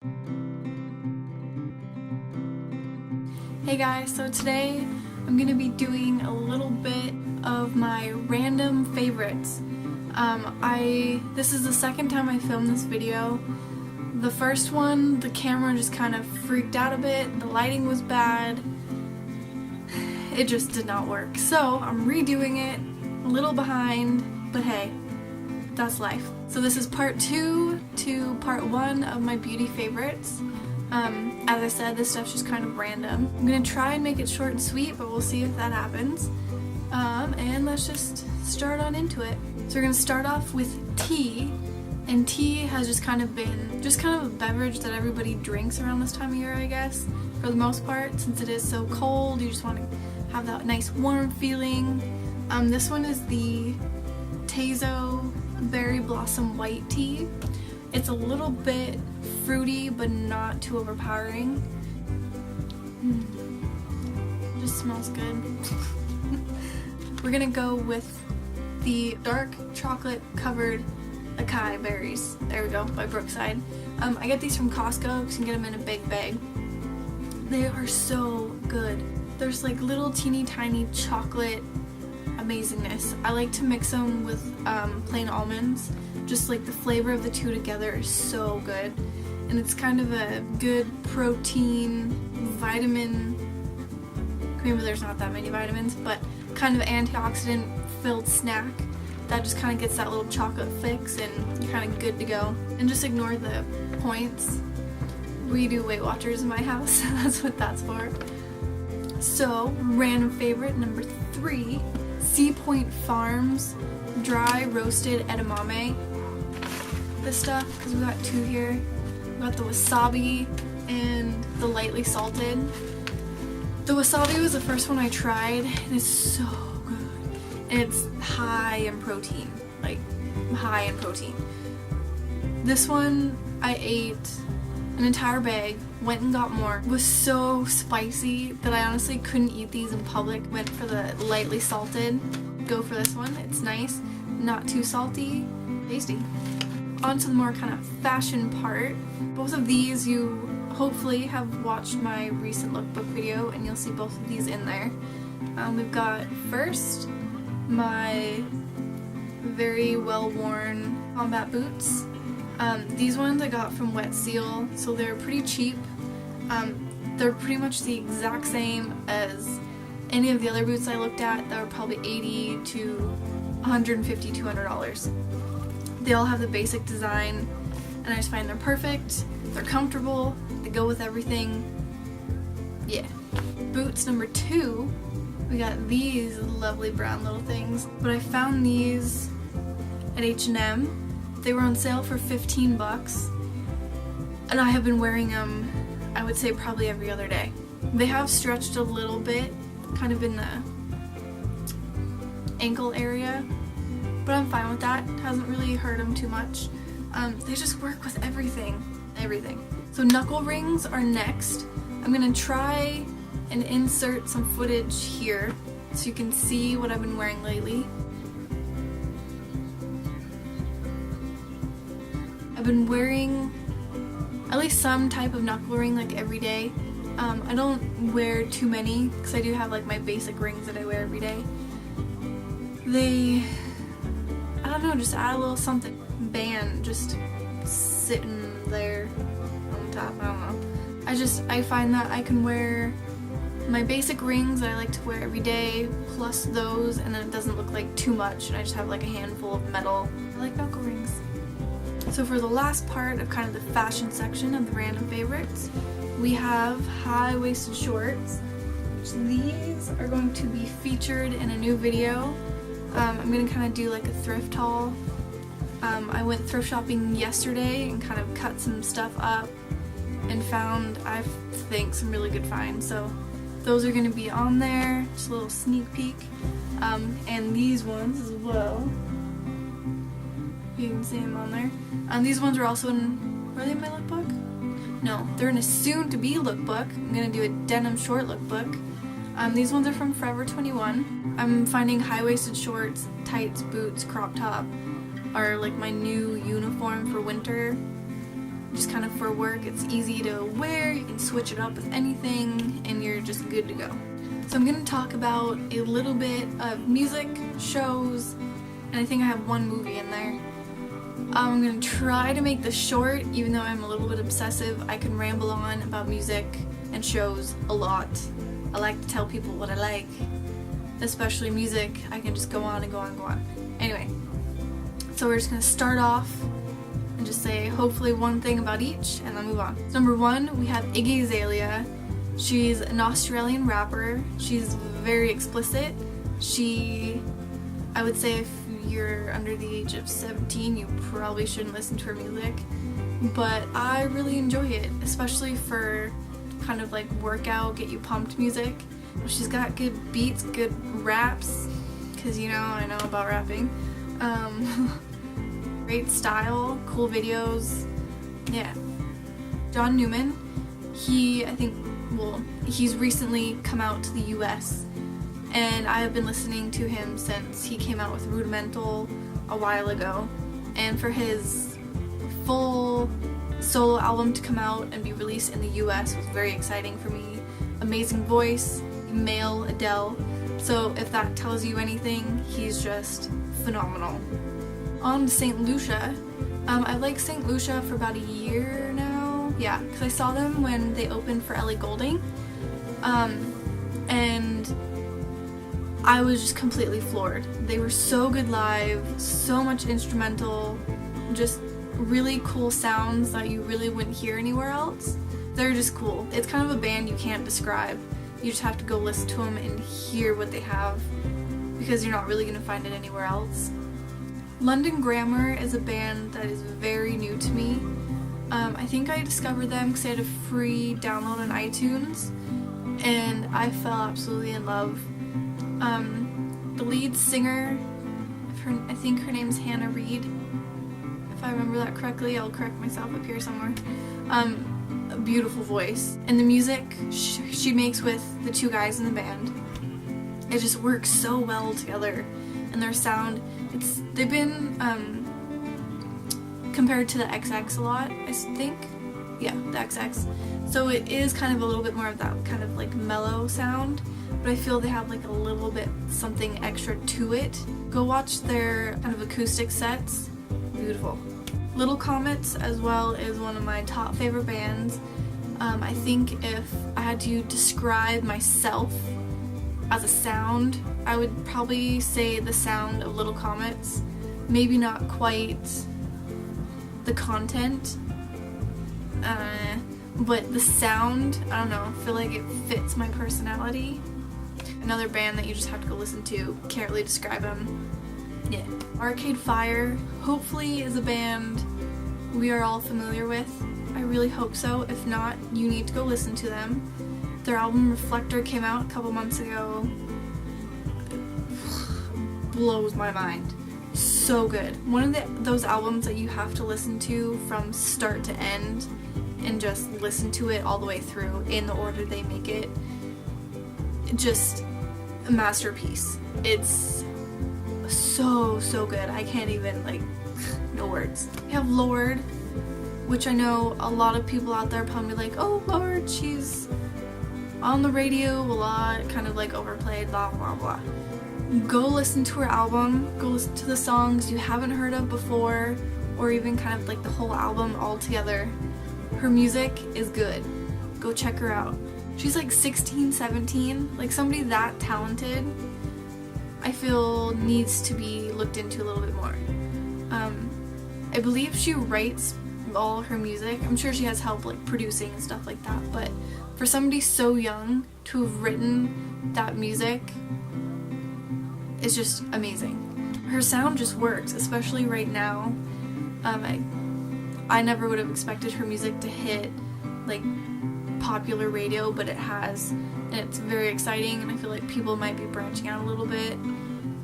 Hey guys, so today I'm gonna be doing a little bit of my random favorites. This is the second time I filmed this video. The first one, the camera just kind of freaked out a bit, the lighting was bad, it just did not work. So I'm redoing it, a little behind, but hey, that's life. So this is part 2 to part 1 of my beauty favorites. As I said, this stuff's just kind of random. I'm gonna try and make it short and sweet, but we'll see if that happens. And let's just start on into it. So we're gonna start off with tea, and tea has just kind of been a beverage that everybody drinks around this time of year, I guess, for the most part. Since it is so cold, you just want to have that nice warm feeling. This one is the Tezo Berry Blossom White Tea. It's a little bit fruity, but not too overpowering. Just smells good. We're gonna go with the dark chocolate covered Acai berries. There we go, by Brookside. I get these from Costco because you can get them in a big bag. They are so good. There's like little teeny tiny chocolate amazingness. I like to mix them with plain almonds. Just like the flavor of the two together is so good. And it's kind of a good protein, vitamin, maybe there's not that many vitamins, but kind of antioxidant filled snack that just kind of gets that little chocolate fix and you're kind of good to go. And just ignore the points. We do Weight Watchers in my house, that's what that's for. So, random favorite number 3, Sea Point Farms Dry Roasted Edamame. This stuff, because we got 2 here. We got the wasabi and the lightly salted. The wasabi was the first one I tried, and it's so good. And it's high in protein, like high in protein. This one I ate an entire bag, went and got more. It was so spicy that I honestly couldn't eat these in public. Went for the lightly salted. Go for this one. It's nice, not too salty, tasty. On to the more kind of fashion part. Both of these you hopefully have watched my recent lookbook video and you'll see both of these in there. We've got first my very well-worn combat boots. These ones I got from Wet Seal, so they're pretty cheap. They're pretty much the exact same as any of the other boots I looked at that were probably $80 to $150, $200. They all have the basic design, and I just find they're perfect, they're comfortable, they go with everything. Yeah. Boots number 2, we got these lovely brown little things, but I found these at H&M. They were on sale for 15 bucks, and I have been wearing them, I would say probably every other day. They have stretched a little bit, kind of in the ankle area, but I'm fine with that. It hasn't really hurt them too much. They just work with everything. So Knuckle Rings are next. I'm gonna try and insert some footage here so you can see what I've been wearing lately. I've been wearing at least some type of knuckle ring like every day. I don't wear too many because I do have like my basic rings that I wear every day. They, I don't know, just add a little something. Band just sitting there on top, I don't know. I find that I can wear my basic rings that I like to wear every day plus those, and then it doesn't look like too much and I just have like a handful of metal. I like knuckle rings. So for the last part of kind of the fashion section of the random favorites, we have high-waisted shorts. These are going to be featured in a new video. I'm going to kind of do like a thrift haul. I went thrift shopping yesterday and kind of cut some stuff up and found, I think, some really good finds. So those are going to be on there, just a little sneak peek. And these ones as well. You can see them on there. These ones are also in, were they in my lookbook? No, they're in a soon-to-be lookbook. I'm gonna do a denim short lookbook. These ones are from Forever 21. I'm finding high-waisted shorts, tights, boots, crop top are like my new uniform for winter. just kind of for work. It's easy to wear, you can switch it up with anything, and you're just good to go. So I'm going to talk about a little bit of music, shows, and I think I have one movie in there. I'm going to try to make this short, even though I'm a little bit obsessive. I can ramble on about music and shows a lot. I like to tell people what I like, especially music. I can just go on and go on and go on. Anyway, so we're just going to start off and just say hopefully one thing about each and then move on. Number one, we have Iggy Azalea. She's an Australian rapper. She's very explicit. I would say if you're under the age of 17, you probably shouldn't listen to her music, but I really enjoy it, especially for kind of like workout, get you pumped music. She's got good beats, good raps, because you know I know about rapping. Great style, cool videos, yeah. Newman, he's recently come out to the US, and I have been listening to him since he came out with Rudimental a while ago. And for his full solo album to come out and be released in the US was very exciting for me. Amazing voice, male Adele. So if that tells you anything, he's just phenomenal. On to St. Lucia. I've liked St. Lucia for about a year now. Yeah, because I saw them when they opened for Ellie Goulding. And I was just completely floored. They were so good live, so much instrumental, just really cool sounds that you really wouldn't hear anywhere else. They're just cool. It's kind of a band you can't describe. You just have to go listen to them and hear what they have, because you're not really going to find it anywhere else. London Grammar is a band that is very new to me. I think I discovered them because they had a free download on iTunes, and I fell absolutely in love. The lead singer, I think her name's Hannah Reid. If I remember that correctly, I'll correct myself up here somewhere. A beautiful voice. And the music she makes with the two guys in the band, it just works so well together. And their sound, they've been compared to the XX a lot, I think. Yeah, the XX. So it is kind of a little bit more of that kind of like mellow sound, but I feel they have like a little bit something extra to it. Go watch their kind of acoustic sets. Beautiful. Little Comets as well is one of my top favorite bands. I think if I had to describe myself as a sound, I would probably say the sound of Little Comets. Maybe not quite the content, but the sound, I don't know, I feel like it fits my personality. Another band that you just have to go listen to, can't really describe them. Yeah. Arcade Fire, hopefully, is a band we are all familiar with. I really hope so. If not, you need to go listen to them. Their album Reflector came out a couple months ago. Blows my mind. So good. One of those albums that you have to listen to from start to end and just listen to it all the way through in the order they make it. Just a masterpiece. It's so good. I can't even, like, no words. We have Lorde, which I know a lot of people out there probably like, oh, Lorde, she's on the radio a lot, kind of like overplayed, blah blah blah. Go listen to her album, go listen to the songs you haven't heard of before, or even kind of like the whole album all together. Her music is good. Go check her out. She's like 16, 17, like somebody that talented, I feel needs to be looked into a little bit more. I believe she writes all her music. I'm sure she has help like producing and stuff like that, but for somebody so young to have written that music is just amazing. Her sound just works, especially right now. I never would have expected her music to hit like popular radio, but it has, and it's very exciting, and I feel like people might be branching out a little bit.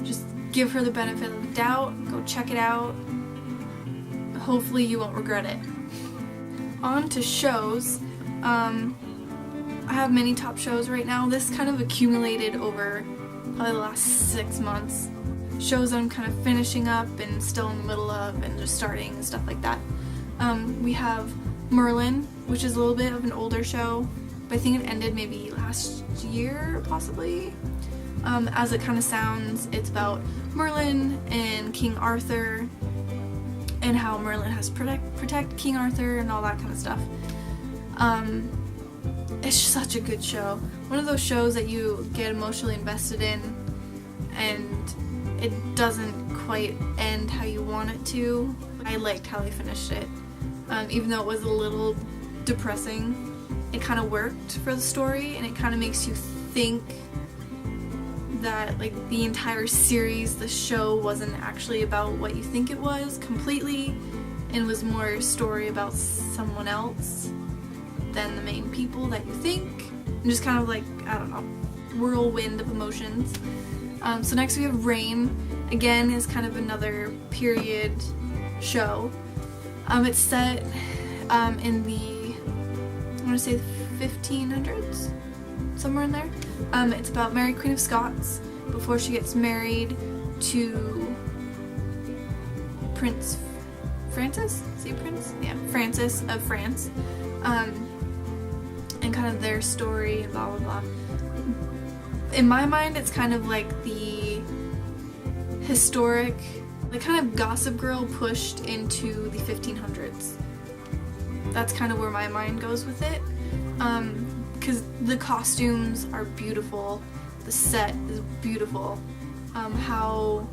Just give her the benefit of the doubt, go check it out. Hopefully you won't regret it. On to shows. I have many top shows right now. This kind of accumulated over probably the last 6 months. Shows I'm kind of finishing up and still in the middle of and just starting and stuff like that. We have Merlin, which is a little bit of an older show, but I think it ended maybe last year, possibly. As it kind of sounds, it's about Merlin and King Arthur, and how Merlin has to protect King Arthur and all that kind of stuff. It's such a good show. One of those shows that you get emotionally invested in, and it doesn't quite end how you want it to. I liked how they finished it. Even though it was a little depressing, it kind of worked for the story, and it kind of makes you think that like the entire series, the show, wasn't actually about what you think it was completely, and was more a story about someone else than the main people that you think, and just kind of like, I don't know, whirlwind of emotions. So next we have Rain. Again, is kind of another period show. It's set in the, I want to say the 1500s, somewhere in there. It's about Mary Queen of Scots before she gets married to Prince Francis? Is he Prince? Yeah, Francis of France. And kind of their story, blah blah blah. In my mind, it's kind of like the historic, the kind of Gossip Girl pushed into the 1500s. That's kind of where my mind goes with it. Because the costumes are beautiful, the set is beautiful. How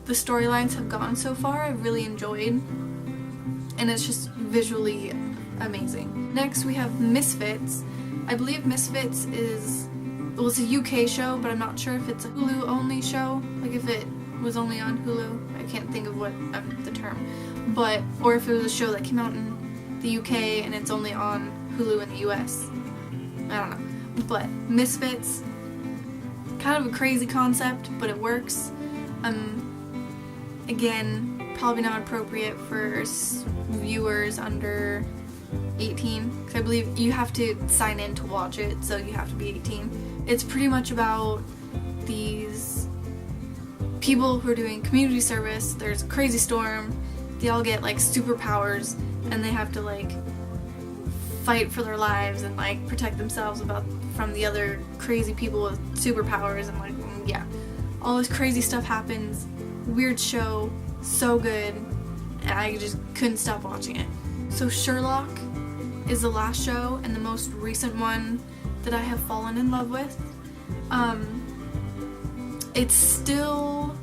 the storylines have gone so far, I've really enjoyed, and it's just visually amazing. Next we have Misfits. I believe Misfits is, well, it's a UK show, but I'm not sure if it's a Hulu only show, like if it was only on Hulu. I can't think of what the term, but, or if it was a show that came out in the UK and it's only on Hulu in the US. I don't know. But Misfits, kind of a crazy concept, but it works. Again, probably not appropriate for viewers under 18, because I believe you have to sign in to watch it, so you have to be 18. It's pretty much about these people who are doing community service. There's a crazy storm, they all get like superpowers, and they have to like fight for their lives and like protect themselves from the other crazy people with superpowers, and like, yeah, all this crazy stuff happens. Weird show, so good, and I just couldn't stop watching it. So Sherlock is the last show and the most recent one that I have fallen in love with. It's still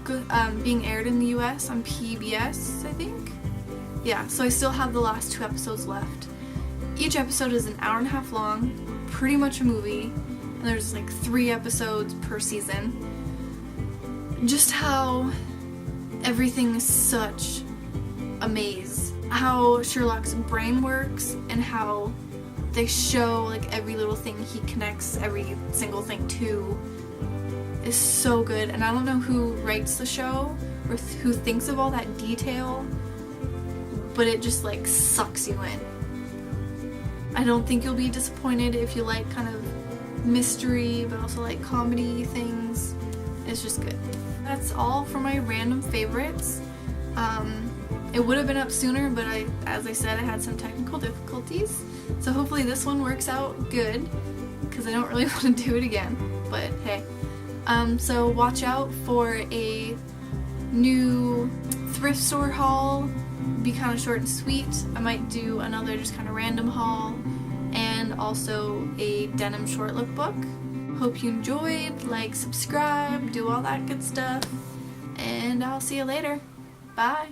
good, being aired in the US on PBS, I think. Yeah, so I still have the last 2 episodes left. Each episode is an hour and a half long, pretty much a movie, and there's like 3 episodes per season. Just how everything is such a maze. How Sherlock's brain works, and how they show like every little thing he connects every single thing to is so good. And I don't know who writes the show or who thinks of all that detail, but it just like sucks you in. I don't think you'll be disappointed if you like kind of mystery but also like comedy things. It's just good. That's all for my random favorites. It would have been up sooner, but as I said, I had some technical difficulties. So hopefully this one works out good, because I don't really want to do it again. But hey. So watch out for a new thrift store haul. Be kind of short and sweet. I might do another just kind of random haul, and also a denim short lookbook. Hope you enjoyed. Like, subscribe, do all that good stuff, and I'll see you later. Bye.